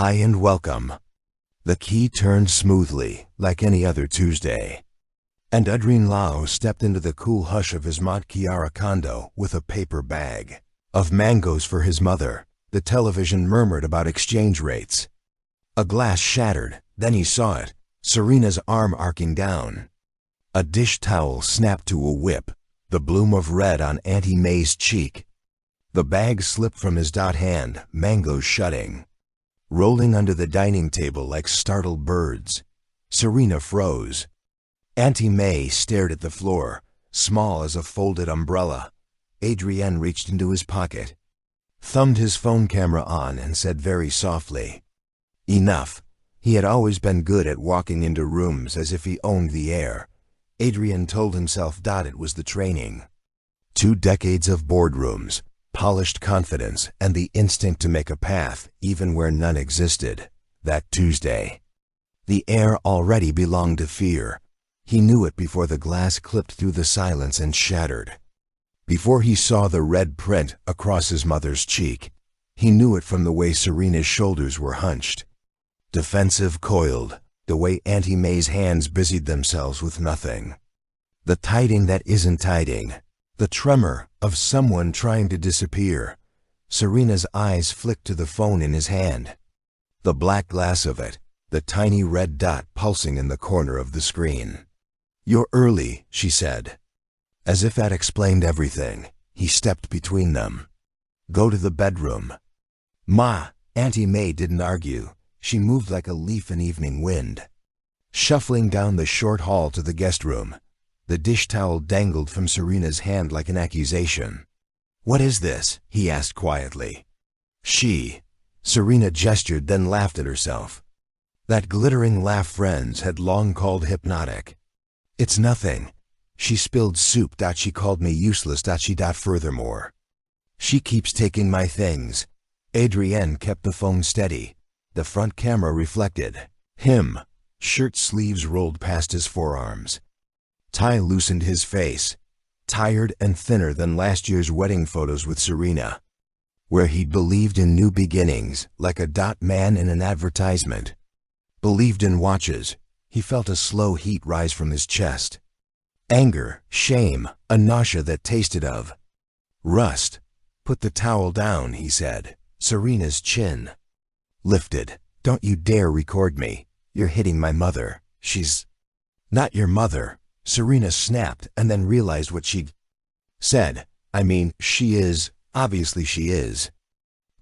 Hi and welcome. The key turned smoothly, like any other Tuesday. And Adrien Lau stepped into the cool hush of his Mont Chiara condo with a paper bag of mangoes for his mother. The television murmured about exchange rates. A glass shattered, then he saw it, Serena's arm arcing down. A dish towel snapped to a whip, the bloom of red on Auntie May's cheek. The bag slipped from his hand, mangoes shutting. Rolling under the dining table like startled birds. Serena froze. Auntie May stared at the floor, small as a folded umbrella. Adrien reached into his pocket, thumbed his phone camera on and said very softly, "Enough." He had always been good at walking into rooms as if he owned the air. Adrien told himself it was the training. 2 decades of boardrooms, polished confidence, and the instinct to make a path even where none existed. That Tuesday. The air already belonged to fear. He knew it before the glass clipped through the silence and shattered. Before he saw the red print across his mother's cheek. He knew it from the way Serena's shoulders were hunched. Defensive, coiled, the way Auntie May's hands busied themselves with nothing. The tiding that isn't tiding. The tremor of someone trying to disappear. Serena's eyes flicked to the phone in his hand. The black glass of it, the tiny red dot pulsing in the corner of the screen. "You're early," she said. As if that explained everything, he stepped between them. "Go to the bedroom." "Ma," Auntie May didn't argue. She moved like a leaf in evening wind. Shuffling down the short hall to the guest room, the dish towel dangled from Serena's hand like an accusation. "What is this?" he asked quietly. Serena gestured, then laughed at herself. That glittering laugh friends had long called hypnotic. "It's nothing. She spilled soup. She called me useless. Furthermore, she keeps taking my things." Adrien kept the phone steady. The front camera reflected him. Shirt sleeves rolled past his forearms. Tie loosened his face, tired and thinner than last year's wedding photos with Serena, where he'd believed in new beginnings like a man in an advertisement. Believed in watches. He felt a slow heat rise from his chest. Anger, shame, a nausea that tasted of rust. "Put the towel down," he said. Serena's chin lifted. "Don't you dare record me. You're hitting my mother. She's not your mother." Serena snapped and then realized what she'd said. "I mean, she is. Obviously she is.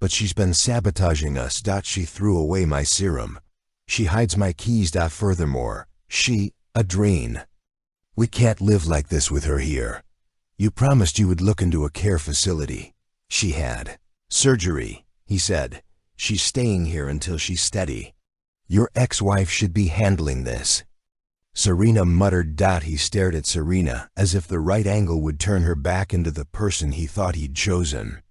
But she's been sabotaging us. She threw away my serum. She hides my keys. Furthermore, Adrien. We can't live like this with her here. You promised you would look into a care facility." She had surgery, he said. "She's staying here until she's steady. Your ex-wife should be handling this." Serena muttered. He stared at Serena as if the right angle would turn her back into the person he thought he'd chosen.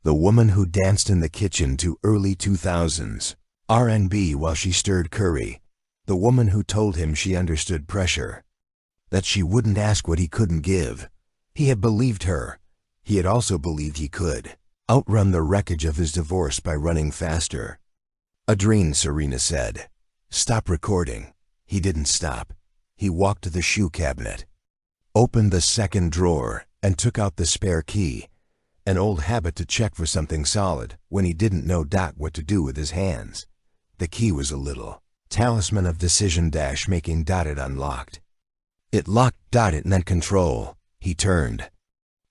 The woman who danced in the kitchen to early 2000s R&B while she stirred curry. The woman who told him she understood pressure. That she wouldn't ask what he couldn't give. He had believed her. He had also believed he could outrun the wreckage of his divorce by running faster. "Adrien," Serena said. "Stop recording." He didn't stop. He walked to the shoe cabinet, opened the second drawer, and took out the spare key, an old habit to check for something solid when he didn't know what to do with his hands. The key was a little talisman of decision-making. It unlocked. It locked. It meant control. He turned,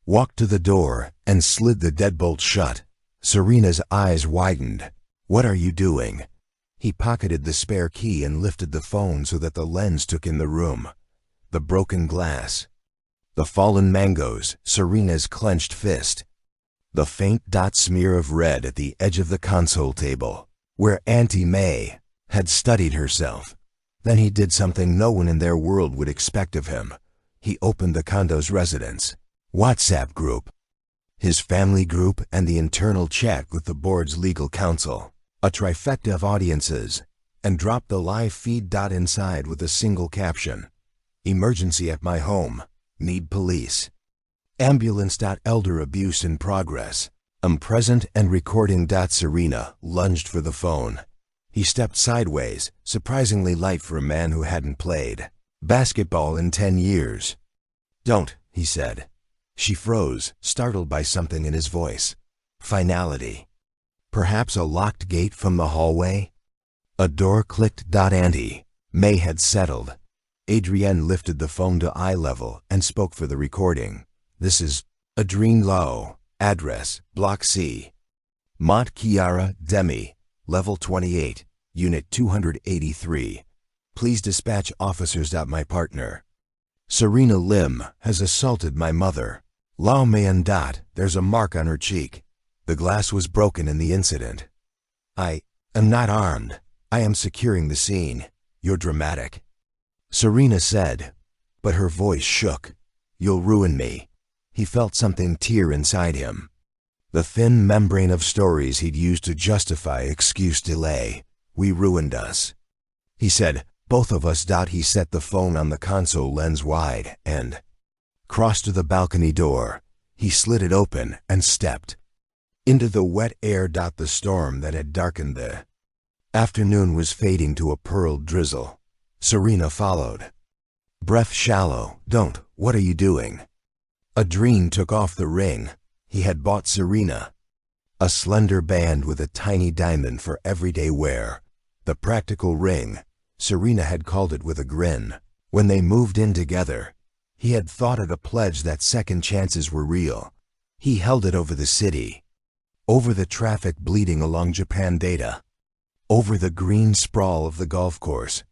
walked to the door, and slid the deadbolt shut. Serena's eyes widened. "What are you doing?" He pocketed the spare key and lifted the phone so that the lens took in the room. The broken glass. The fallen mangoes, Serena's clenched fist. The faint smear of red at the edge of the console table, where Auntie May had studied herself. Then he did something no one in their world would expect of him. He opened the condo's residence WhatsApp group, his family group, and the internal chat with the board's legal counsel. A trifecta of audiences, and dropped the live feed. Inside with a single caption: "Emergency at my home. Need police. Ambulance. Elder abuse in progress. I'm present and recording. Serena lunged for the phone. He stepped sideways, surprisingly light for a man who hadn't played basketball in 10 years. "Don't," he said. She froze, startled by something in his voice. Finality. Perhaps a locked gate from the hallway? A door clicked. Auntie May had settled. Adrienne lifted the phone to eye level and spoke for the recording. "This is Adrien Lowe. Address, Block C. Mont Chiara, Demi. Level 28, Unit 283. Please dispatch officers. My partner, Serena Lim, has assaulted my mother. Lao Mayan. There's a mark on her cheek. The glass was broken in the incident. I am not armed. I am securing the scene. You're dramatic," Serena said, but her voice shook. "You'll ruin me." He felt something tear inside him. The thin membrane of stories he'd used to justify excuse delay. "We ruined us," he said. "Both of us." He set the phone on the console lens wide and crossed to the balcony door. He slid it open and stepped into the wet air. The storm that had darkened the afternoon was fading to a pearled drizzle. Serena followed, breath shallow. "Don't. What are you doing?" Adrien took off the ring he had bought Serena, a slender band with a tiny diamond for everyday wear. The practical ring, Serena had called it with a grin. When they moved in together, he had thought it a pledge that second chances were real. He held it over the city, over the traffic bleeding along Japan Data, over the green sprawl of the golf course,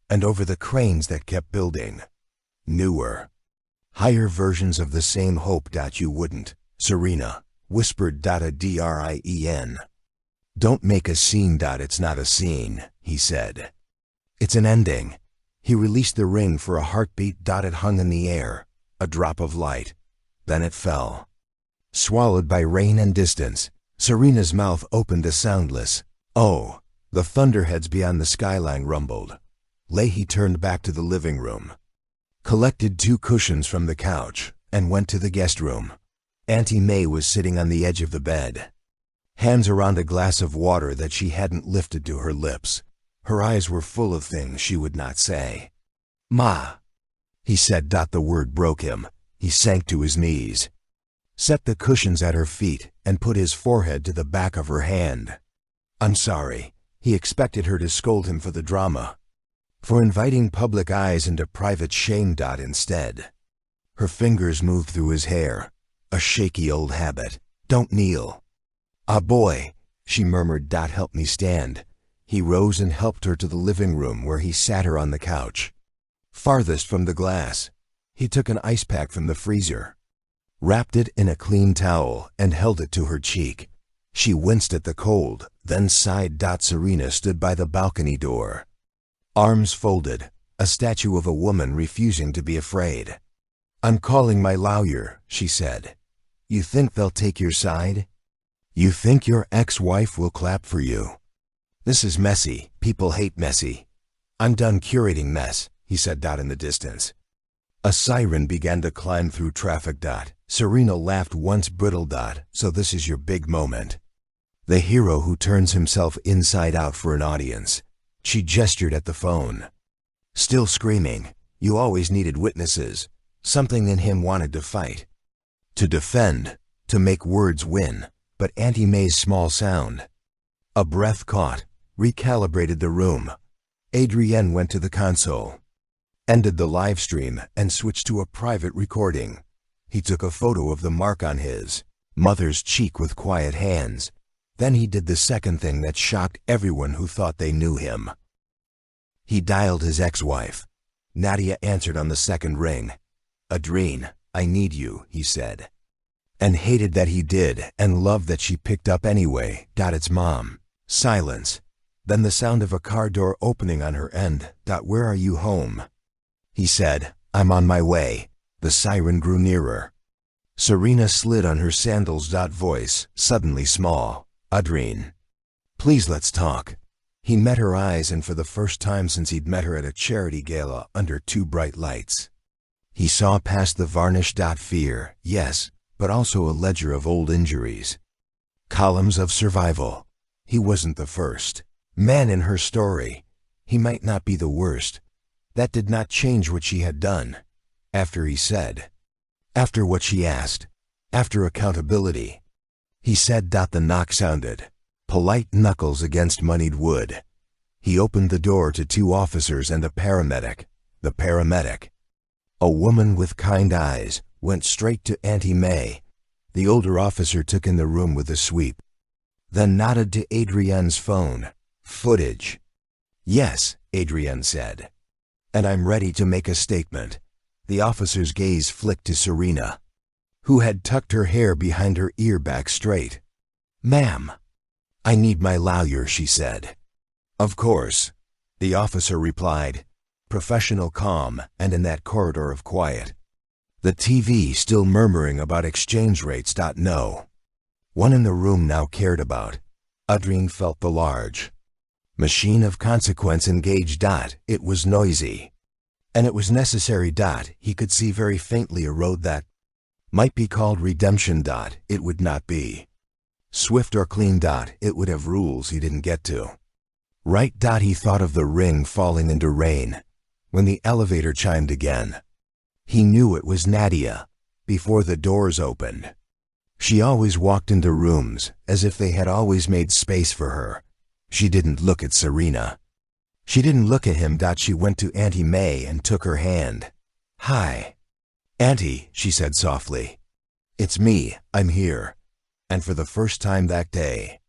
and over the cranes that kept building newer, higher versions of the same hope. "You wouldn't," Serena whispered. Adrien. "Don't make a scene. It's not a scene," he said. "It's an ending." He released the ring for a heartbeat. It hung in the air, a drop of light. Then it fell, swallowed by rain and distance. Serena's mouth opened a soundless "Oh." The thunderheads beyond the skyline rumbled. Leahy turned back to the living room, collected 2 cushions from the couch, and went to the guest room. Auntie May was sitting on the edge of the bed, hands around a glass of water that she hadn't lifted to her lips. Her eyes were full of things she would not say. "Ma," he said. The word broke him. He sank to his knees, set the cushions at her feet, and put his forehead to the back of her hand. "I'm sorry." He expected her to scold him for the drama, for inviting public eyes into private shame. Instead, her fingers moved through his hair, a shaky old habit. "Don't kneel." "Ah, boy," she murmured. "Help me stand." He rose and helped her to the living room, where he sat her on the couch, farthest from the glass. He took an ice pack from the freezer, wrapped it in a clean towel, and held it to her cheek. She winced at the cold, then sighed. Serena stood by the balcony door, arms folded, a statue of a woman refusing to be afraid. "I'm calling my lawyer," she said. "You think they'll take your side? You think your ex-wife will clap for you? This is messy. People hate messy. I'm done curating mess," he said. In the distance, a siren began to climb through traffic. Serena laughed once, brittle. "So this is your big moment. The hero who turns himself inside out for an audience." She gestured at the phone, still screaming. "You always needed witnesses." Something in him wanted to fight, to defend, to make words win. But Auntie May's small sound, a breath caught, recalibrated the room. Adrienne went to the console, ended the live stream, and switched to a private recording. He took a photo of the mark on his mother's cheek with quiet hands. Then he did the second thing that shocked everyone who thought they knew him. He dialed his ex-wife. Nadia answered on the second ring. "Adrien, I need you," he said. And hated that he did, and loved that she picked up anyway. It's Mom. Silence. Then the sound of a car door opening on her end. "Where are you, home?" he said. "I'm on my way." The siren grew nearer. Serena slid on her sandals. Voice, suddenly small. "Adrien, please let's talk." He met her eyes, and for the first time since he'd met her at a charity gala under 2 bright lights, he saw past the varnish. Fear, yes, but also a ledger of old injuries, columns of survival. He wasn't the first. Man in her story. He might not be the worst. That did not change what she had done. After he said. After what she asked. After accountability. He said. The knock sounded. Polite knuckles against moneyed wood. He opened the door to two officers and a paramedic. The paramedic, a woman with kind eyes, went straight to Auntie May. The older officer took in the room with a sweep. Then nodded to Adrienne's phone. Footage. Yes, Adrienne said. And I'm ready to make a statement. The officer's gaze flicked to Serena, who had tucked her hair behind her ear back straight. Ma'am, I need my lawyer, she said. Of course, the officer replied, professional calm and in that corridor of quiet. The TV still murmuring about exchange rates. No one in the room now cared about. Adrien felt the large machine of consequence engaged. It was noisy. And it was necessary. He could see very faintly a road that might be called redemption. It would not be swift or clean. It would have rules he didn't get to. Right. He thought of the ring falling into rain. When the elevator chimed again, he knew it was Nadia. Before the doors opened, she always walked into rooms as if they had always made space for her. She didn't look at Serena. She didn't look at him. She went to Auntie May and took her hand. Hi, Auntie, she said softly. It's me, I'm here. And for the first time that day,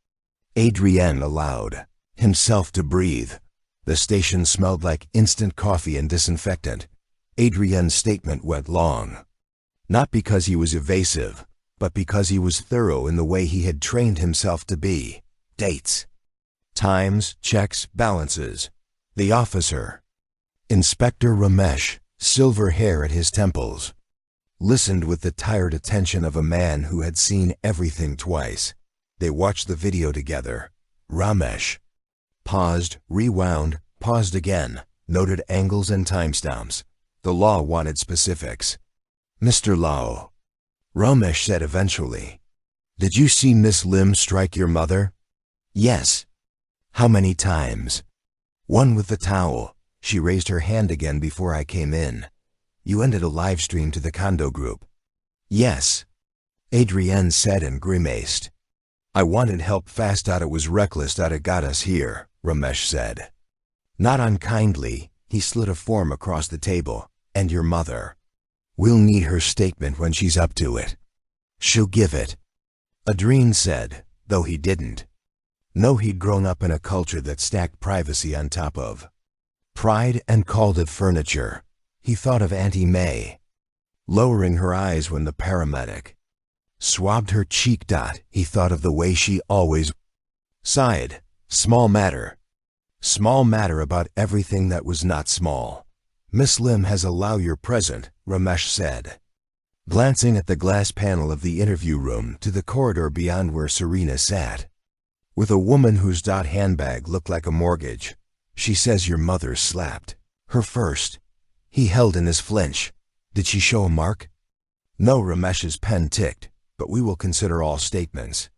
Adrien allowed himself to breathe. The station smelled like instant coffee and disinfectant. Adrien's statement went long. Not because he was evasive, but because he was thorough in the way he had trained himself to be. Dates, times, checks, balances. The officer, Inspector Ramesh, silver hair at his temples, listened with the tired attention of a man who had seen everything twice. They watched the video together. Ramesh paused, rewound, paused again, noted angles and timestamps. The law wanted specifics. Mr. Lau, Ramesh said eventually, did you see Miss Lim strike your mother? Yes. How many times? One with the towel. She raised her hand again before I came in. You ended a live stream to the condo group. Yes. Adrienne said and grimaced. I wanted help fast. It was reckless. It got us here, Ramesh said. Not unkindly, he slid a form across the table. And your mother. We'll need her statement when she's up to it. She'll give it. Adrien said, though he didn't. No, he'd grown up in a culture that stacked privacy on top of pride and called it furniture. He thought of Auntie May, lowering her eyes when the paramedic swabbed her cheek. He thought of the way she always sighed. Small matter. Small matter about everything that was not small. Miss Lim has a lawyer present, Ramesh said, glancing at the glass panel of the interview room to the corridor beyond where Serena sat, with a woman whose handbag looked like a mortgage. She says your mother slapped her first. He held in his flinch. Did she show a mark? No, Ramesh's pen ticked, but we will consider all statements.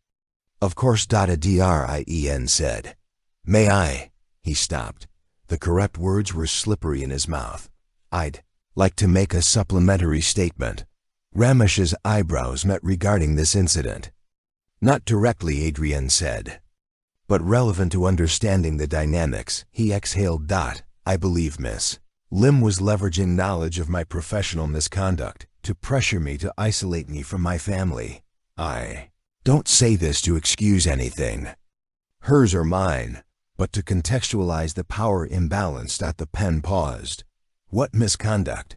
Of course. Adrien said. May I? He stopped. The correct words were slippery in his mouth. I'd like to make a supplementary statement. Ramesh's eyebrows met regarding this incident. Not directly, Adrien said, but relevant to understanding the dynamics. He exhaled. I believe Miss Lim was leveraging knowledge of my professional misconduct to pressure me to isolate me from my family. I don't say this to excuse anything, hers or mine, but to contextualize the power imbalance. The pen paused. What misconduct?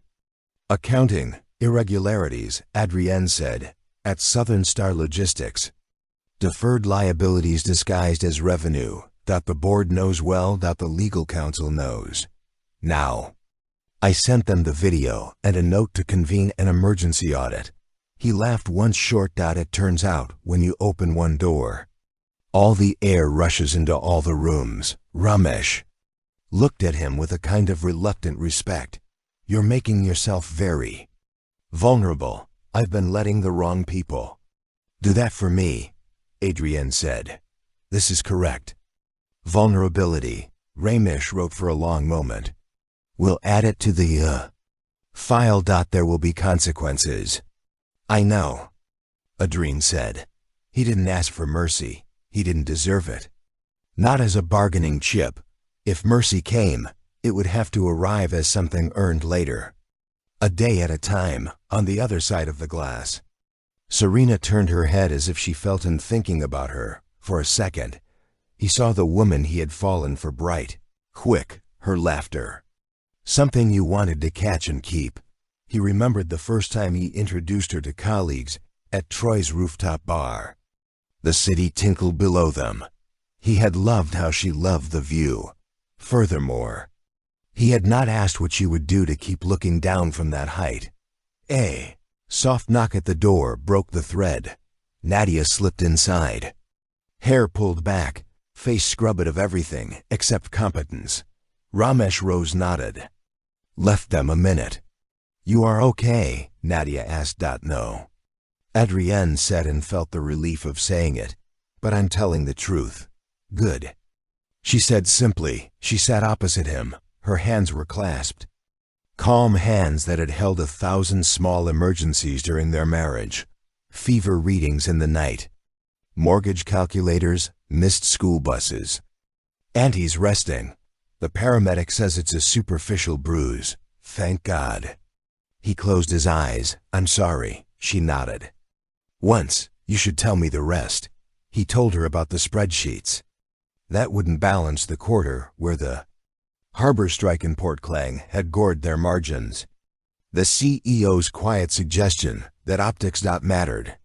Accounting irregularities, Adrien said, at Southern Star Logistics. Deferred liabilities disguised as revenue. The board knows well. The legal counsel knows. Now, I sent them the video and a note to convene an emergency audit. He laughed once short. It turns out, when you open one door, all the air rushes into all the rooms. Ramesh looked at him with a kind of reluctant respect. You're making yourself very vulnerable. I've been letting the wrong people do that for me, Adrien said. This is correct. Vulnerability, Ramesh wrote for a long moment. We'll add it to the file. There will be consequences. I know, Adrien said. He didn't ask for mercy. He didn't deserve it. Not as a bargaining chip. If mercy came, it would have to arrive as something earned later. A day at a time, on the other side of the glass. Serena turned her head as if she felt him thinking about her. For a second, he saw the woman he had fallen for bright, quick, her laughter. Something you wanted to catch and keep. He remembered the first time he introduced her to colleagues at Troy's rooftop bar. The city tinkled below them. He had loved how she loved the view. Furthermore, he had not asked what she would do to keep looking down from that height. A soft knock at the door broke the thread. Nadia slipped inside. Hair pulled back, face scrubbed of everything except competence. Ramesh Rose nodded. Left them a minute. You are okay? Nadia asked. No. Adrienne said and felt the relief of saying it. But I'm telling the truth. Good. She said simply. She sat opposite him. Her hands were clasped. Calm hands that had held 1,000 small emergencies during their marriage. Fever readings in the night. Mortgage calculators, missed school buses. Auntie's resting. The paramedic says it's a superficial bruise. Thank God. He closed his eyes. I'm sorry. She nodded. Once, you should tell me the rest. He told her about the spreadsheets. That wouldn't balance the quarter where the harbor strike in Port Klang had gored their margins. The CEO's quiet suggestion that optics mattered.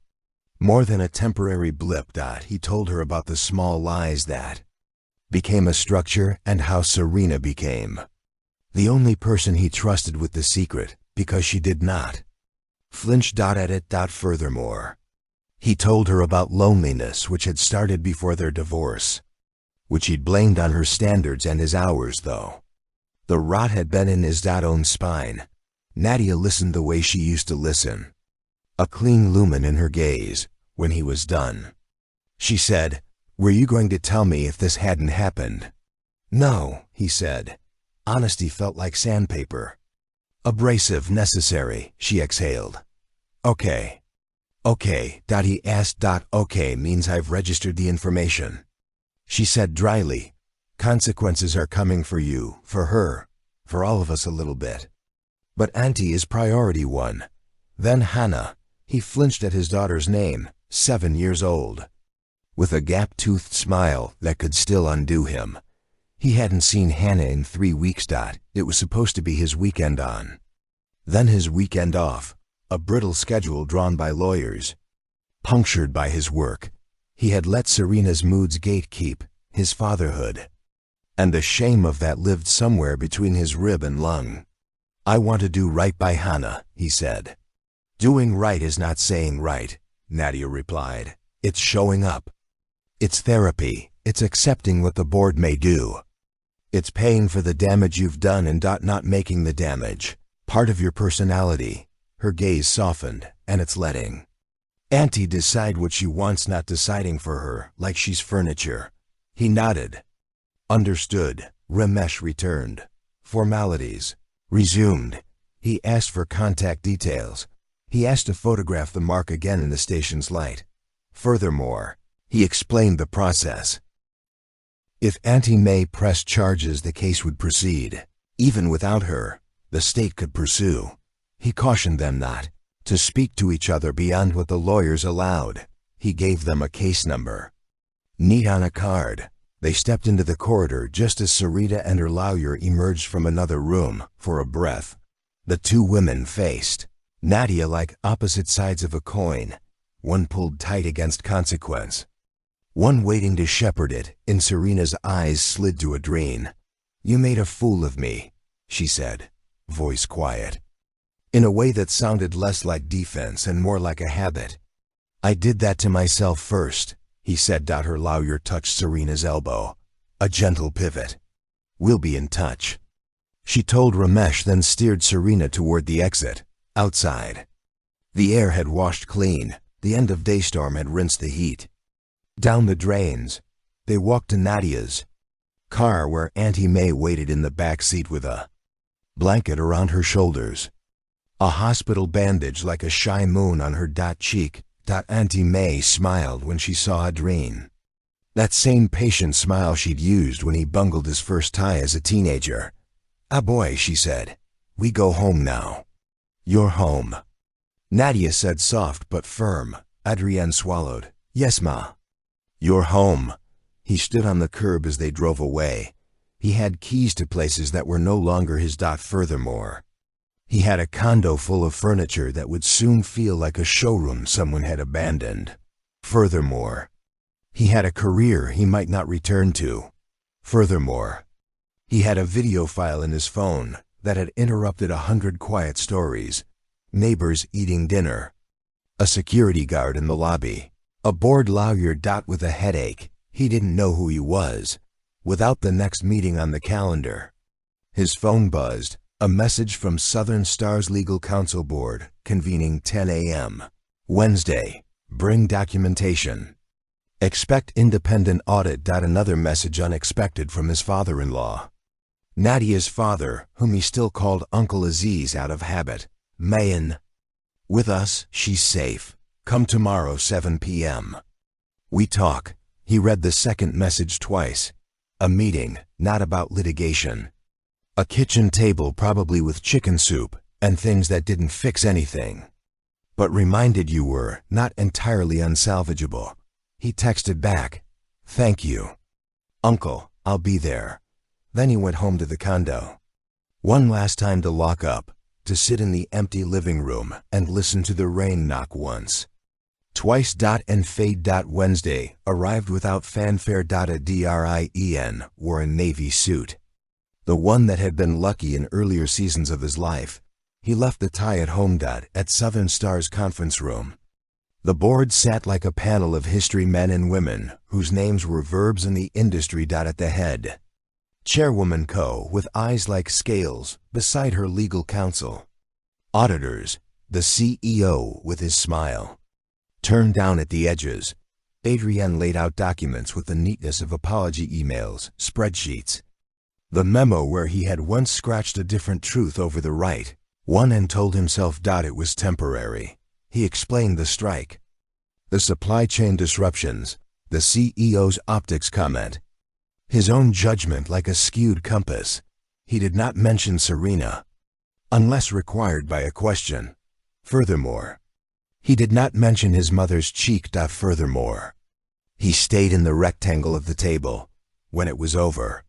More than a temporary blip. He told her about the small lies that became a structure and how Serena became the only person he trusted with the secret because she did not flinch at it. Furthermore, he told her about loneliness which had started before their divorce, which he'd blamed on her standards and his hours though. The rot had been in his own spine. Nadia listened the way she used to listen. A clean lumen in her gaze when he was done. She said, Were you going to tell me if this hadn't happened? No, he said. Honesty felt like sandpaper. Abrasive, necessary, she exhaled. Okay. Okay. He asked. Okay means I've registered the information. She said dryly, Consequences are coming for you, for her, for all of us a little bit. But Auntie is priority one. Then Hannah. He flinched at his daughter's name, 7 years old. With a gap-toothed smile that could still undo him. He hadn't seen Hannah in 3 weeks. It was supposed to be his weekend on. Then his weekend off, a brittle schedule drawn by lawyers. Punctured by his work. He had let Serena's moods gatekeep his fatherhood. And the shame of that lived somewhere between his rib and lung. I want to do right by Hannah, he said. Doing right is not saying right, Nadia replied. It's showing up. It's therapy. It's accepting what the board may do. It's paying for the damage you've done and not making the damage part of your personality. Her gaze softened, and it's letting Auntie decide what she wants, not deciding for her, like she's furniture. He nodded. Understood. Ramesh returned. Formalities. Resumed. He asked for contact details. He asked to photograph the mark again in the station's light. Furthermore, he explained the process. If Auntie May pressed charges, the case would proceed. Even without her, the state could pursue. He cautioned them not to speak to each other beyond what the lawyers allowed. He gave them a case number. Neat on a card. They stepped into the corridor just as Serena and her lawyer emerged from another room for a breath. The two women faced Nadia like opposite sides of a coin, one pulled tight against consequence, one waiting to shepherd it. In Serena's eyes slid to Adrien. You made a fool of me, she said, voice quiet, in a way that sounded less like defense and more like a habit. I did that to myself first, he said. Her lawyer touched Serena's elbow, a gentle pivot. We'll be in touch, she told Ramesh, then steered Serena toward the exit. Outside, the air had washed clean. The end-of-day storm had rinsed the heat down the drains. They walked to Nadia's. car where Auntie May waited in the back seat with a blanket around her shoulders, a hospital bandage like a shy moon on her cheek. Auntie May smiled when she saw Adrien. That same patient smile she'd used when he bungled his first tie as a teenager. "Ah boy," she said, "we go home now." "You're home," Nadia said, soft but firm. Adrien swallowed. "Yes, ma." "You're home." He stood on the curb as they drove away. He had keys to places that were no longer his. Furthermore, he had a condo full of furniture that would soon feel like a showroom someone had abandoned. Furthermore, he had a career he might not return to. Furthermore, he had a video file in his phone that had interrupted 100 quiet stories, neighbors eating dinner, a security guard in the lobby, a bored lawyer with a headache. He didn't know who he was, without the next meeting on the calendar. His phone buzzed, a message from Southern Star's legal counsel board, convening 10 a.m. Wednesday. Bring documentation. Expect independent audit. Another message unexpected from his father-in-law. Nadia's father, whom he still called Uncle Aziz out of habit. "Mayan. With us, she's safe. Come tomorrow 7 p.m. We talk." He read the second message twice. A meeting, not about litigation. A kitchen table probably with chicken soup and things that didn't fix anything, but reminded you were not entirely unsalvageable. He texted back, "Thank you, Uncle, I'll be there." Then he went home to the condo. One last time to lock up, to sit in the empty living room and listen to the rain knock once. Twice. And fade. Wednesday arrived without fanfare. Adrien wore a navy suit, the one that had been lucky in earlier seasons of his life. He left the tie at home. At Southern Star's conference room, the board sat like a panel of history men and women whose names were verbs in the industry. At the head, Chairwoman Co. with eyes like scales beside her legal counsel. Auditors, the CEO with his smile turned down at the edges. Adrien laid out documents with the neatness of apology emails, spreadsheets. The memo where he had once scratched a different truth over the right one and told himself it was temporary. He explained the strike, the supply chain disruptions, the CEO's optics comment, his own judgment like a skewed compass. He did not mention Serena, unless required by a question. Furthermore, he did not mention his mother's cheek. Furthermore, he stayed in the rectangle of the table. When it was over,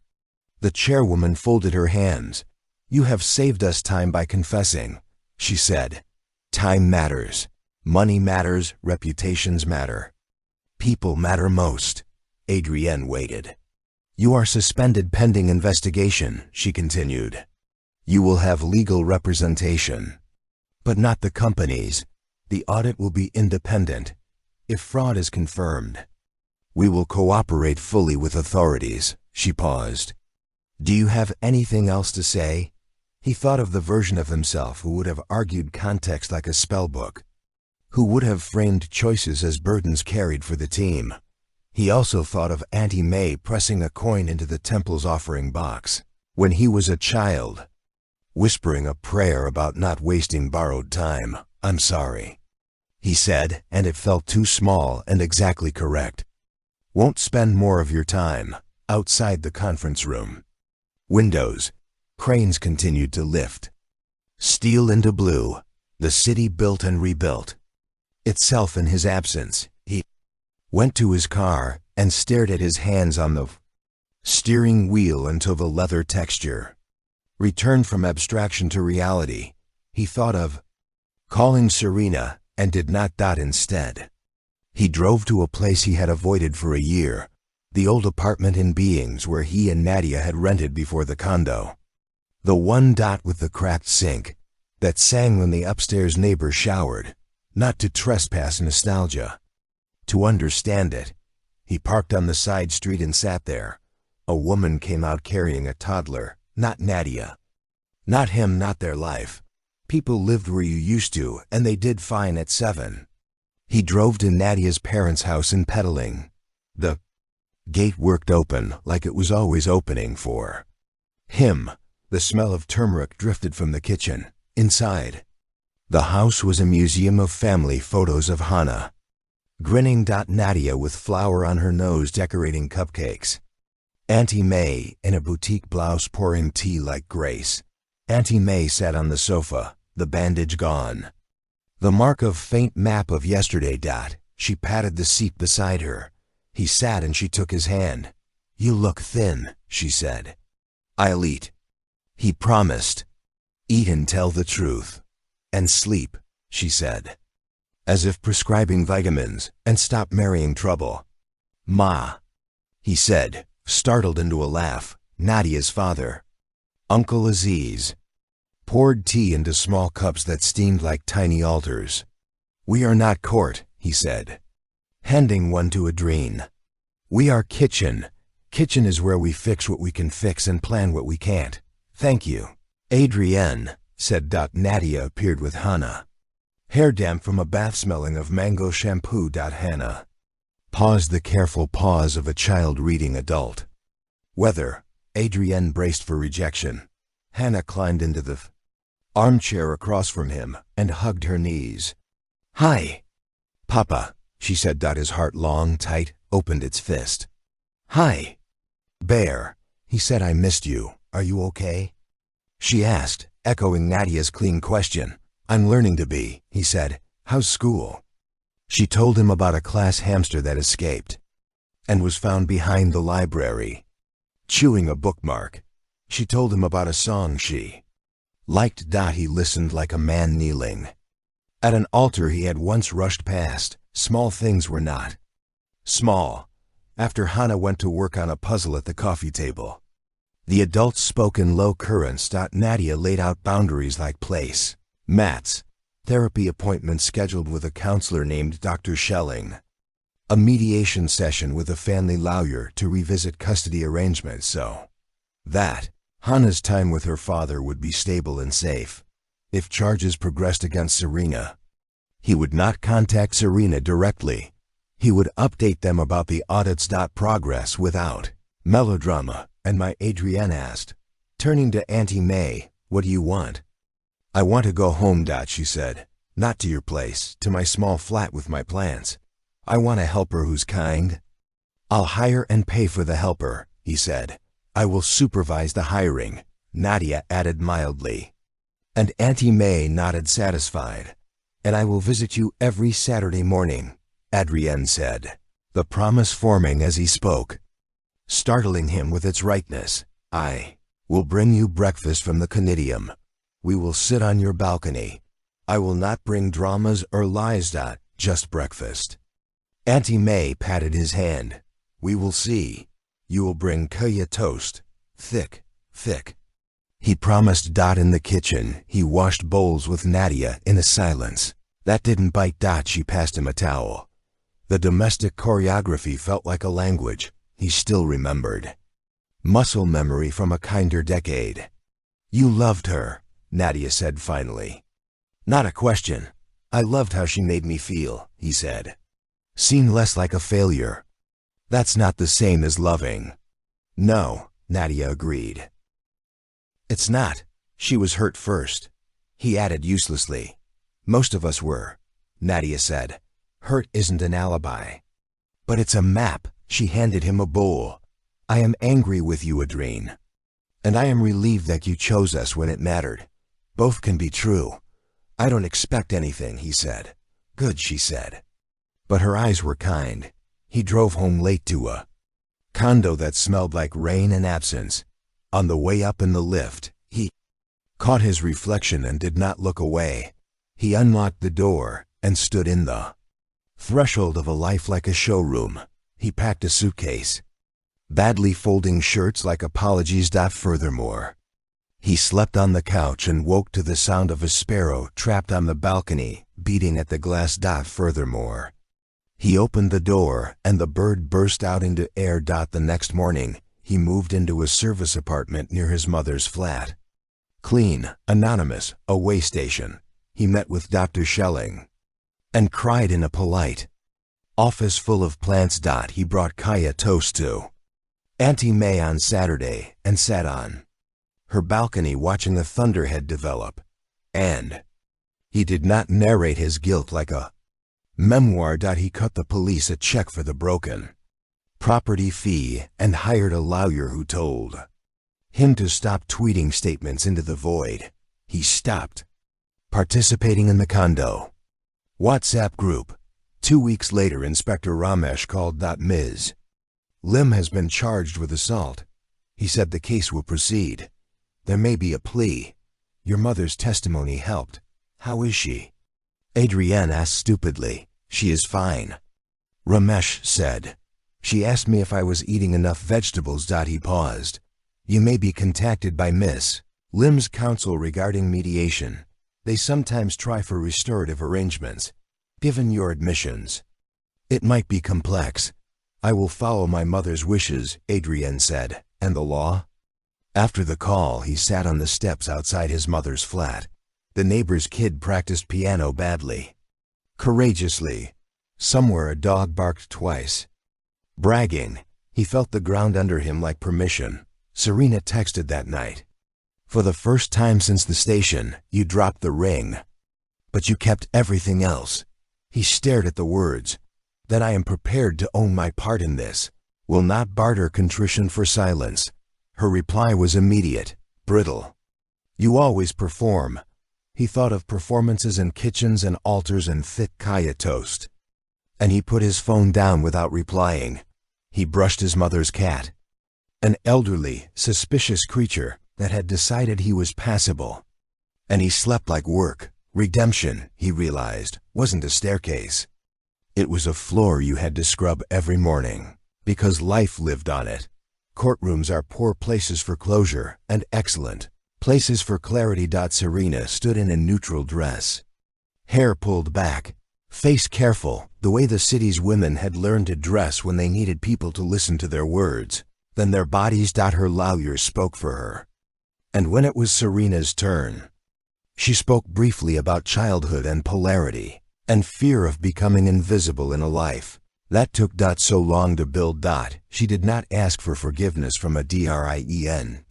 the chairwoman folded her hands. "You have saved us time by confessing," she said. "Time matters. Money matters. Reputations matter. People matter most." Adrien waited. "You are suspended pending investigation," she continued. "You will have legal representation, but not the companies. The audit will be independent. If fraud is confirmed, we will cooperate fully with authorities." She paused. "Do you have anything else to say?" He thought of the version of himself who would have argued context like a spellbook, who would have framed choices as burdens carried for the team. He also thought of Auntie May pressing a coin into the temple's offering box when he was a child, whispering a prayer about not wasting borrowed time. "I'm sorry," he said, and it felt too small and exactly correct. "Won't spend more of your time." Outside the conference room, windows, cranes continued to lift. Steel into blue, the city built and rebuilt itself in his absence. He went to his car and stared at his hands on the steering wheel until the leather texture returned from abstraction to reality. He thought of calling Serena and did not. Instead, he drove to a place he had avoided for a year, the old apartment in Beings where he and Nadia had rented before the condo. The one with the cracked sink that sang when the upstairs neighbor showered, not to trespass nostalgia, to understand it. He parked on the side street and sat there. A woman came out carrying a toddler, not Nadia. Not him, not their life. People lived where you used to, and they did fine at 7. He drove to Nadia's parents' house in Peddling. The Gate worked open like it was always opening for him. The smell of turmeric drifted from the kitchen. Inside, the house was a museum of family photos of Hannah. Grinning Nadia with flour on her nose decorating cupcakes. Auntie May in a boutique blouse pouring tea like Grace. Auntie May sat on the sofa, the bandage gone. The mark of faint map of yesterday. She patted the seat beside her. He sat and she took his hand. "You look thin," she said. "I'll eat," he promised. "Eat and tell the truth. And sleep," she said, as if prescribing vitamins, "and stop marrying trouble." "Ma," he said, startled into a laugh. Nadia's father, Uncle Aziz, poured tea into small cups that steamed like tiny altars. "We are not court," he said, handing one to Adrien. "We are kitchen. Kitchen is where we fix what we can fix and plan what we can't. Thank you." "Adrienne," said Nadia appeared with Hannah. Hair damp from a bath smelling of mango shampoo. Hannah paused, the careful pause of a child reading adult. "Weather." Adrienne braced for rejection. Hannah climbed into the armchair across from him and hugged her knees. "Hi, Papa," she said. His heart, long, tight, opened its fist. "Hi, Bear," he said. "I missed you. Are you okay?" She asked, echoing Nadia's clean question. "I'm learning to be," he said. "How's school?" She told him about a class hamster that escaped and was found behind the library, chewing a bookmark. She told him about a song she liked. He listened like a man kneeling at an altar he had once rushed past. Small things were not small. After Hannah went to work on a puzzle at the coffee table, the adults spoke in low currents. Nadia laid out boundaries like place, mats, therapy appointments scheduled with a counselor named Dr. Schelling, a mediation session with a family lawyer to revisit custody arrangements so that Hannah's time with her father would be stable and safe. If charges progressed against Serena, he would not contact Serena directly. He would update them about the audit's progress without melodrama. "And my," Adrienne asked, turning to Auntie May, "what do you want?" "I want to go home," she said. "Not to your place, to my small flat with my plants. I want a helper who's kind." "I'll hire and pay for the helper," he said. "I will supervise the hiring," Nadia added mildly. And Auntie May nodded satisfied. "And I will visit you every Saturday morning," Adrienne said, the promise forming as he spoke, startling him with its rightness. "I will bring you breakfast from the Conidium. We will sit on your balcony. I will not bring dramas or lies. Just breakfast." Auntie May patted his hand. "We will see. You will bring kaya toast. Thick, thick," he promised. In the kitchen, he washed bowls with Nadia in a silence that didn't bite. She passed him a towel. The domestic choreography felt like a language he still remembered. Muscle memory from a kinder decade. "You loved her," Nadia said finally. "Not a question. I loved how she made me feel," he said. "Seemed less like a failure." "That's not the same as loving." "No," Nadia agreed. "It's not. She was hurt first," he added uselessly. "Most of us were," Nadia said. "Hurt isn't an alibi." "But it's a map." She handed him a bowl. "I am angry with you, Adrien. And I am relieved that you chose us when it mattered. Both can be true." "I don't expect anything," he said. "Good," she said. But her eyes were kind. He drove home late to a condo that smelled like rain and absence. On the way up in the lift, he caught his reflection and did not look away. He unlocked the door and stood in the threshold of a life like a showroom. He packed a suitcase, badly folding shirts like apologies. Furthermore, he slept on the couch and woke to the sound of a sparrow trapped on the balcony, beating at the glass. Furthermore, he opened the door and the bird burst out into air. The next morning, he moved into a service apartment near his mother's flat. Clean, anonymous, a way station. He met with Dr. Schelling and cried in a polite Office full of plants. He brought Kaya toast to Auntie May on Saturday and sat on her balcony watching the thunderhead develop. And he did not narrate his guilt like a memoir. He cut the police a check for the broken property fee and hired a lawyer who told him to stop tweeting statements into the void. He stopped participating in the condo WhatsApp group. 2 weeks later, Inspector Ramesh called. Ms. Lim has been charged with assault. He said the case will proceed. There may be a plea. Your mother's testimony helped. How is she? Adrienne asked stupidly. She is fine. Ramesh said. She asked me if I was eating enough vegetables. He paused. You may be contacted by Miss Lim's counsel regarding mediation. They sometimes try for restorative arrangements. Given your admissions, it might be complex. I will follow my mother's wishes, Adrienne said. And the law? After the call, he sat on the steps outside his mother's flat. The neighbor's kid practiced piano badly. Courageously. Somewhere a dog barked twice. Bragging, he felt the ground under him like permission. Serena texted that night. For the first time since the station, you dropped the ring. But you kept everything else. He stared at the words. Then I am prepared to own my part in this. Will not barter contrition for silence. Her reply was immediate, brittle. You always perform. He thought of performances in kitchens and altars and thick kaya toast. And he put his phone down without replying. He brushed his mother's cat. An elderly, suspicious creature that had decided he was passable. And he slept like work. Redemption, he realized, wasn't a staircase. It was a floor you had to scrub every morning, because life lived on it. Courtrooms are poor places for closure, and excellent places for clarity. Serena stood in a neutral dress. Hair pulled back, face careful, the way the city's women had learned to dress when they needed people to listen to their words. Then their bodies. Her lawyer spoke for her. And when it was Serena's turn, she spoke briefly about childhood and polarity, and fear of becoming invisible in a life that took. So long to build. She did not ask for forgiveness from a DRIEN.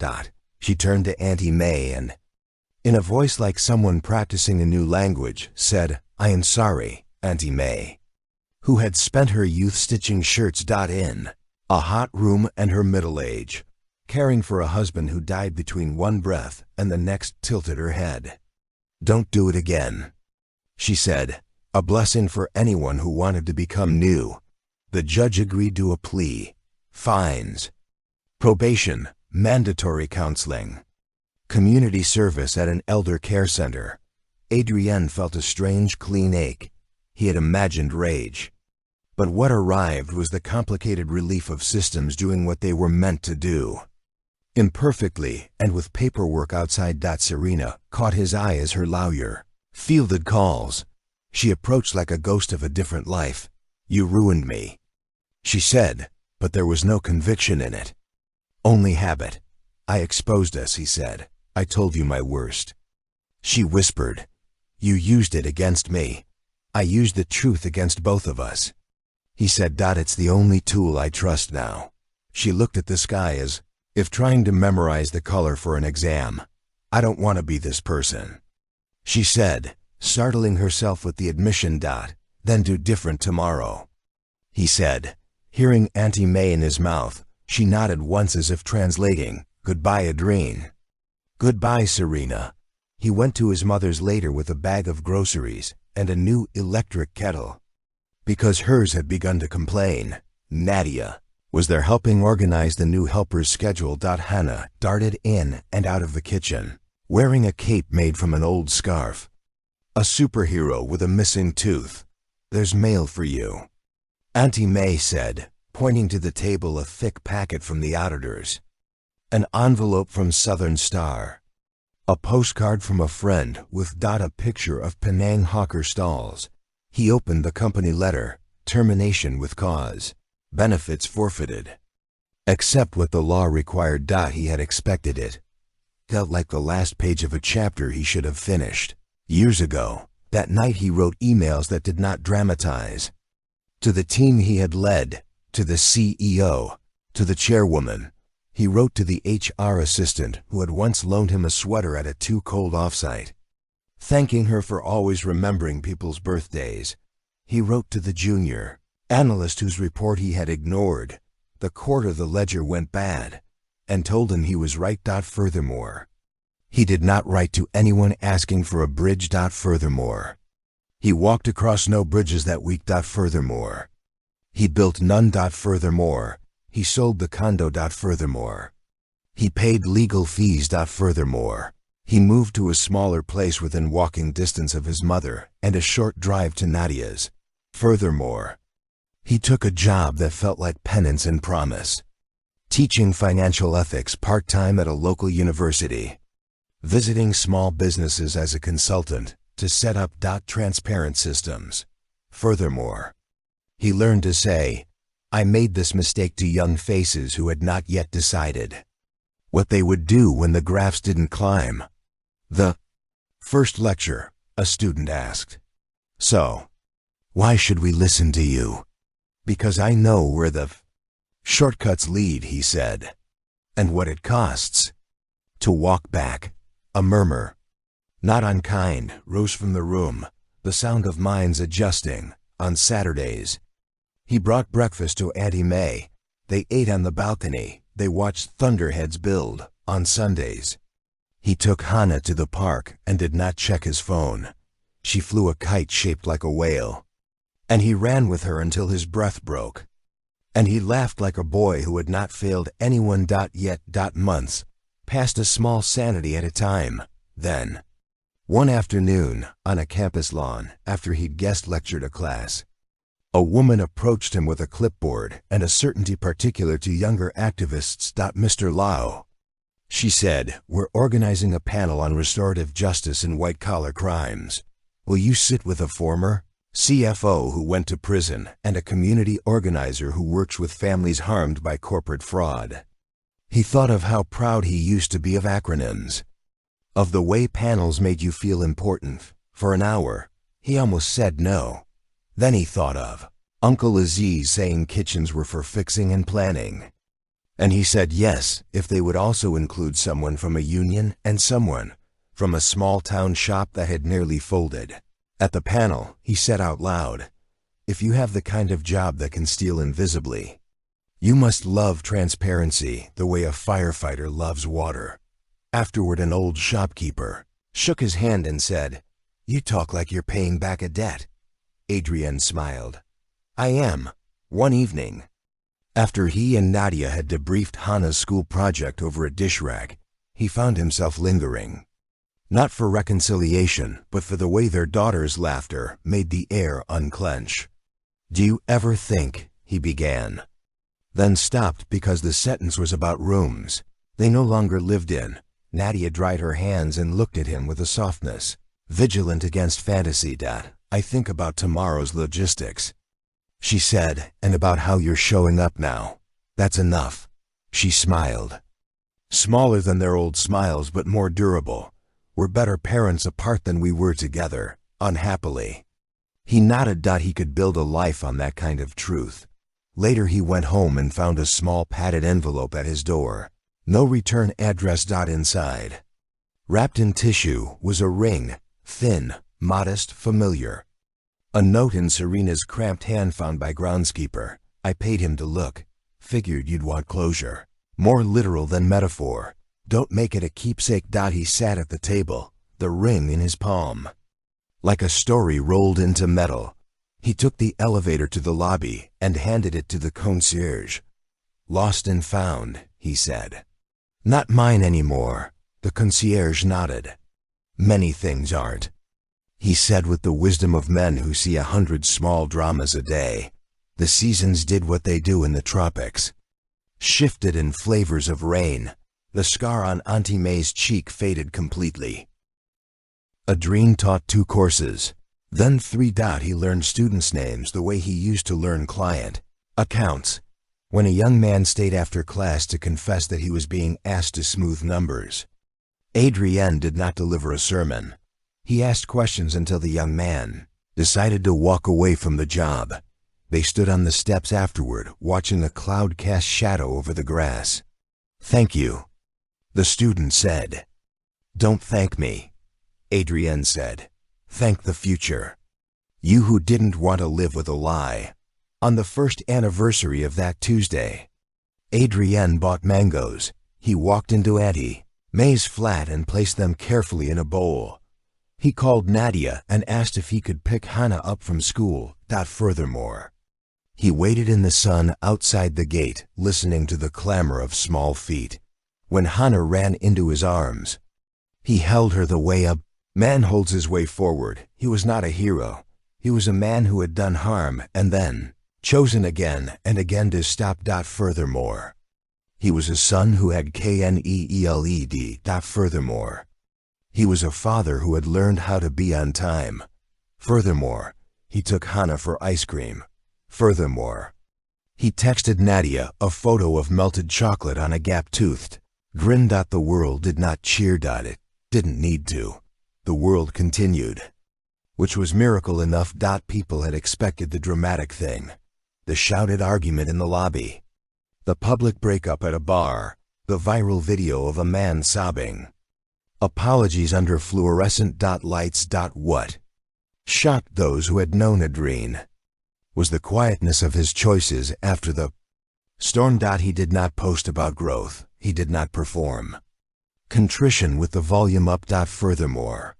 She turned to Auntie May and, in a voice like someone practicing a new language, said, I am sorry, Auntie May, who had spent her youth stitching shirts. In a hot room and her middle age, caring for a husband who died between one breath and the next. Tilted her head. Don't do it again, she said, a blessing for anyone who wanted to become new. The judge agreed to a plea, fines, probation, mandatory counseling, community service at an elder care center. Adrienne felt a strange, clean ache. He had imagined rage. But what arrived was the complicated relief of systems doing what they were meant to do. Imperfectly, and with paperwork outside. Serena caught his eye as her lawyer fielded calls. She approached like a ghost of a different life. You ruined me, she said, but there was no conviction in it. Only habit. I exposed us, he said. I told you my worst. She whispered. You used it against me. I used the truth against both of us. He said. It's the only tool I trust now. She looked at the sky as if trying to memorize the color for an exam. I don't want to be this person, she said, startling herself with the admission. Then do different tomorrow, he said. Hearing Auntie May in his mouth, she nodded once as if translating, Goodbye, Adrienne. Goodbye, Serena. He went to his mother's later with a bag of groceries and a new electric kettle. Because hers had begun to complain, Nadia was there helping organize the new helper's schedule. Hannah darted in and out of the kitchen, wearing a cape made from an old scarf. A superhero with a missing tooth. There's mail for you, Auntie May said, pointing to the table, a thick packet from the auditors. An envelope from Southern Star. A postcard from a friend with a picture of Penang hawker stalls. He opened the company letter, termination with cause. Benefits forfeited. Except what the law required. He had expected it. Felt like the last page of a chapter he should have finished. Years ago, that night he wrote emails that did not dramatize. To the team he had led, to the CEO, to the chairwoman. He wrote to the HR assistant who had once loaned him a sweater at a too-cold offsite, thanking her for always remembering people's birthdays. He wrote to the junior analyst whose report he had ignored the quarter the ledger went bad, and told him he was right. Furthermore, he did not write to anyone asking for a bridge. Furthermore, he walked across no bridges that week. Furthermore, he built none. Furthermore, he sold the condo. Furthermore, he paid legal fees. Furthermore, he moved to a smaller place within walking distance of his mother and a short drive to Nadia's. Furthermore, he took a job that felt like penance and promise, teaching financial ethics part-time at a local university, visiting small businesses as a consultant to set up transparent systems. Furthermore, he learned to say, "I made this mistake" to young faces who had not yet decided what they would do when the graphs didn't climb. The first lecture, a student asked, "So, why should we listen to you?" "Because I know where the shortcuts lead," he said, "and what it costs to walk back." A murmur, not unkind, rose from the room, the sound of minds adjusting. On Saturdays, he brought breakfast to Auntie May. They ate on the balcony. They watched thunderheads build. On Sundays, he took Hannah to the park and did not check his phone. She flew a kite shaped like a whale, and he ran with her until his breath broke. And he laughed like a boy who had not failed anyone. Yet months passed, a small sanity at a time. Then, one afternoon, on a campus lawn, after he'd guest lectured a class, a woman approached him with a clipboard and a certainty particular to younger activists. "Mr. Lau," she said, "we're organizing a panel on restorative justice in white-collar crimes. Will you sit with a former CFO who went to prison and a community organizer who works with families harmed by corporate fraud?" He thought of how proud he used to be of acronyms, of the way panels made you feel important. For an hour, he almost said no. Then he thought of Uncle Aziz saying kitchens were for fixing and planning. And he said yes, if they would also include someone from a union and someone from a small-town shop that had nearly folded. At the panel, he said out loud, "If you have the kind of job that can steal invisibly, you must love transparency the way a firefighter loves water." Afterward, an old shopkeeper shook his hand and said, "You talk like you're paying back a debt." Adrienne smiled. "I am. One evening, after he and Nadia had debriefed Hannah's school project over a dish rag, he found himself lingering. Not for reconciliation, but for the way their daughter's laughter made the air unclench. "Do you ever think," he began, then stopped because the sentence was about rooms they no longer lived in. Nadia dried her hands and looked at him with a softness, vigilant against fantasy. "I think about tomorrow's logistics," she said, "and about how you're showing up now. That's enough." She smiled. Smaller than their old smiles, but more durable. "We're better parents apart than we were together, unhappily." He nodded. He could build a life on that kind of truth. Later he went home and found a small padded envelope at his door. No return address. Inside, wrapped in tissue, was a ring, thin, modest, familiar. A note in Serena's cramped hand found by groundskeeper. "I paid him to look. Figured you'd want closure." More literal than metaphor. "Don't make it a keepsake." He sat at the table, the ring in his palm, like a story rolled into metal. He took the elevator to the lobby and handed it to the concierge. "Lost and found," he said. "Not mine anymore." The concierge nodded. "Many things aren't," he said with the wisdom of men who see 100 small dramas a day. "The seasons did what they do in the tropics. Shifted in flavors of rain." The scar on Auntie May's cheek faded completely. Adrien taught 2 courses, then 3. He learned students' names the way he used to learn client accounts. When a young man stayed after class to confess that he was being asked to smooth numbers, Adrien did not deliver a sermon. He asked questions until the young man decided to walk away from the job. They stood on the steps afterward, watching a cloud cast shadow over the grass. "Thank you," the student said. "Don't thank me," Adrienne said. "Thank the future. You who didn't want to live with a lie." On the first anniversary of that Tuesday, Adrienne bought mangoes. He walked into Auntie May's flat and placed them carefully in a bowl. He called Nadia and asked if he could pick Hannah up from school. Furthermore, he waited in the sun outside the gate, listening to the clamor of small feet. When Hannah ran into his arms, he held her the way up. Man holds his way forward. He was not a hero. He was a man who had done harm and then chosen again and again to stop. Furthermore, he was a son who had KNEELED. Furthermore, he was a father who had learned how to be on time. Furthermore, he took Hannah for ice cream. Furthermore, he texted Nadia a photo of melted chocolate on a gap-toothed grin. The world did not cheer. It didn't need to. The world continued, which was miracle enough. People had expected the dramatic thing, the shouted argument in the lobby, the public breakup at a bar, the viral video of a man sobbing, apologies under fluorescent lights. What shocked those who had known Adrien was the quietness of his choices after the storm. He did not post about growth. He did not perform contrition with the volume up. Furthermore,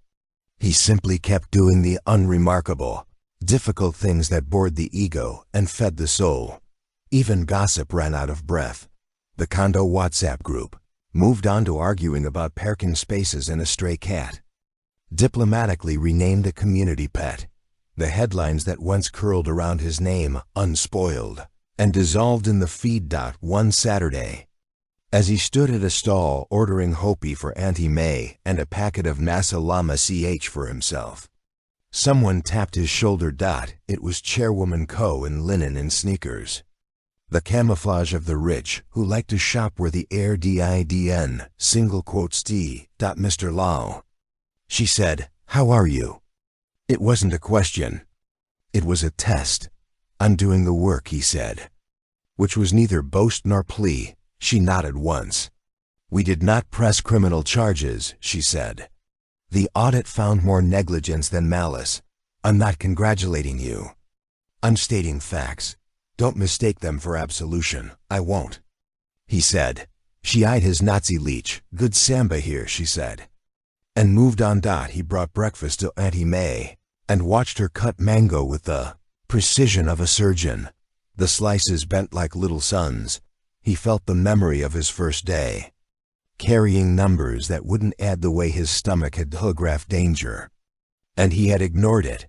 he simply kept doing the unremarkable, difficult things that bored the ego and fed the soul. Even gossip ran out of breath. The condo WhatsApp group moved on to arguing about parking spaces and a stray cat. Diplomatically renamed a community pet. The headlines that once curled around his name unspoiled and dissolved in the feed. One Saturday, as he stood at a stall ordering Hopi for Auntie May and a packet of Nasa Llama CH for himself, someone tapped his shoulder. It was Chairwoman Coe in linen and sneakers. The camouflage of the rich who like to shop where the air didn, single quotes T. Mr. Lau. She said, "How are you?" It wasn't a question. It was a test. "I'm doing the work," he said, which was neither boast nor plea. She nodded once. "We did not press criminal charges," she said. "The audit found more negligence than malice. I'm not congratulating you. I'm stating facts. Don't mistake them for absolution." "I won't," he said. She eyed his Nazi leech. "Good samba here," she said, and moved on. He brought breakfast to Auntie May and watched her cut mango with the precision of a surgeon. The slices bent like little suns. He felt the memory of his first day, carrying numbers that wouldn't add the way his stomach had telegraphed danger. And he had ignored it.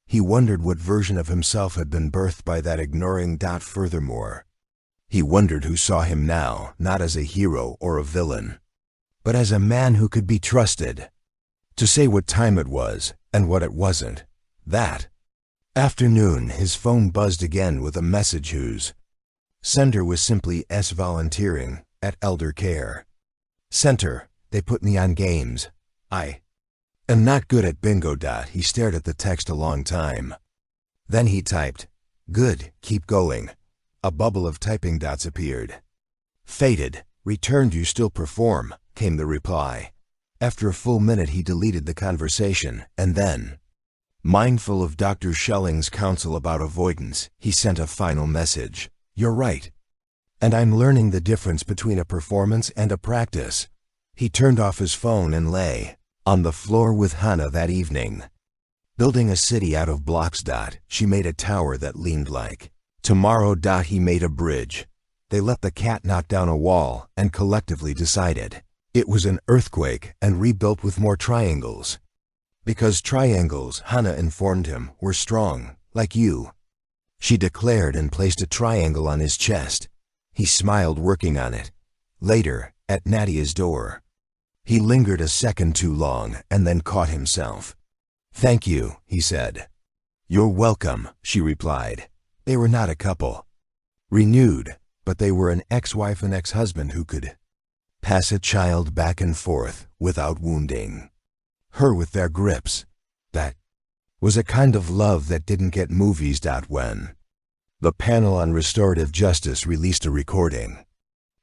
He wondered what version of himself had been birthed by that ignoring. Furthermore, he wondered who saw him now, not as a hero or a villain, but as a man who could be trusted to say what time it was and what it wasn't. That afternoon, his phone buzzed again with a message whose sender was simply S volunteering at elder care center. "They put me on games. I am not good at bingo." He stared at the text a long time. Then he typed, "Good, keep going." A bubble of typing dots appeared. "Faded, returned, you still perform," came the reply. After a full minute he deleted the conversation, and then, mindful of Dr. Schelling's counsel about avoidance, he sent a final message. "You're right. And I'm learning the difference between a performance and a practice." He turned off his phone and lay on the floor with Hannah that evening. Building a city out of blocks. She made a tower that leaned like tomorrow. He made a bridge. They let the cat knock down a wall and collectively decided it was an earthquake and rebuilt with more triangles. Because triangles, Hannah informed him, were strong, like you. She declared and placed a triangle on his chest. He smiled, working on it. Later, at Nadia's door, he lingered a second too long and then caught himself. "Thank you," he said. "You're welcome," she replied. They were not a couple, renewed, but they were an ex-wife and ex-husband who could pass a child back and forth without wounding her with their grips. That was a kind of love that didn't get movies. When The panel on restorative justice released a recording.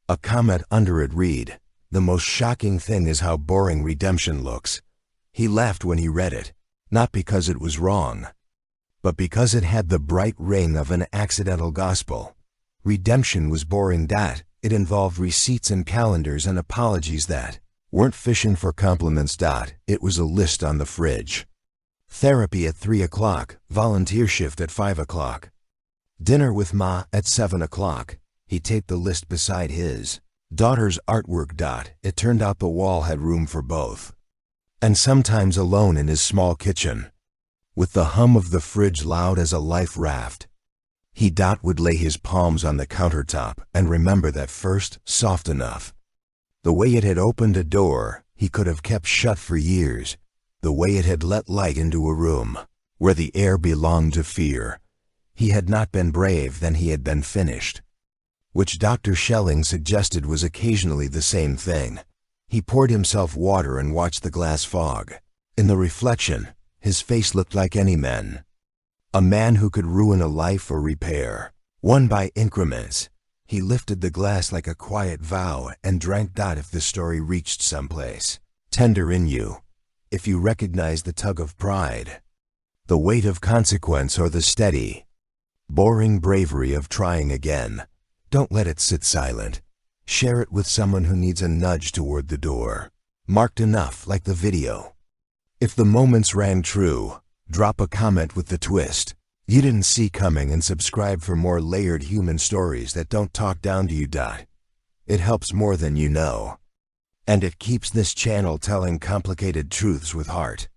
A comment under it read, "The most shocking thing is how boring redemption looks." He laughed when he read it, not because it was wrong, but because it had the bright ring of an accidental gospel. Redemption was boring. It involved receipts and calendars and apologies that weren't fishing for compliments. It was a list on the fridge. Therapy at 3 o'clock, volunteer shift at 5 o'clock. Dinner with Ma at 7 o'clock. He taped the list beside his daughter's artwork. It turned out the wall had room for both. And sometimes alone in his small kitchen, with the hum of the fridge loud as a life raft, he would lay his palms on the countertop and remember that first, soft enough. The way it had opened a door he could have kept shut for years. The way it had let light into a room where the air belonged to fear. He had not been brave, then he had been finished. Which Dr. Schelling suggested was occasionally the same thing. He poured himself water and watched the glass fog. In the reflection, his face looked like any man. A man who could ruin a life or repair, one by increments. He lifted the glass like a quiet vow and drank. If the story reached someplace tender in you, if you recognize the tug of pride, the weight of consequence, or the steady, boring bravery of trying again, don't let it sit silent. Share it with someone who needs a nudge toward the door. Marked enough, like the video. If the moments rang true, drop a comment with the twist you didn't see coming and subscribe for more layered human stories that don't talk down to you. It helps more than you know. And it keeps this channel telling complicated truths with heart.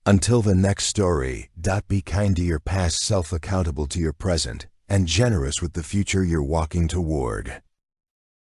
Until the next story, be kind to your past self, accountable to your present, and generous with the future you're walking toward.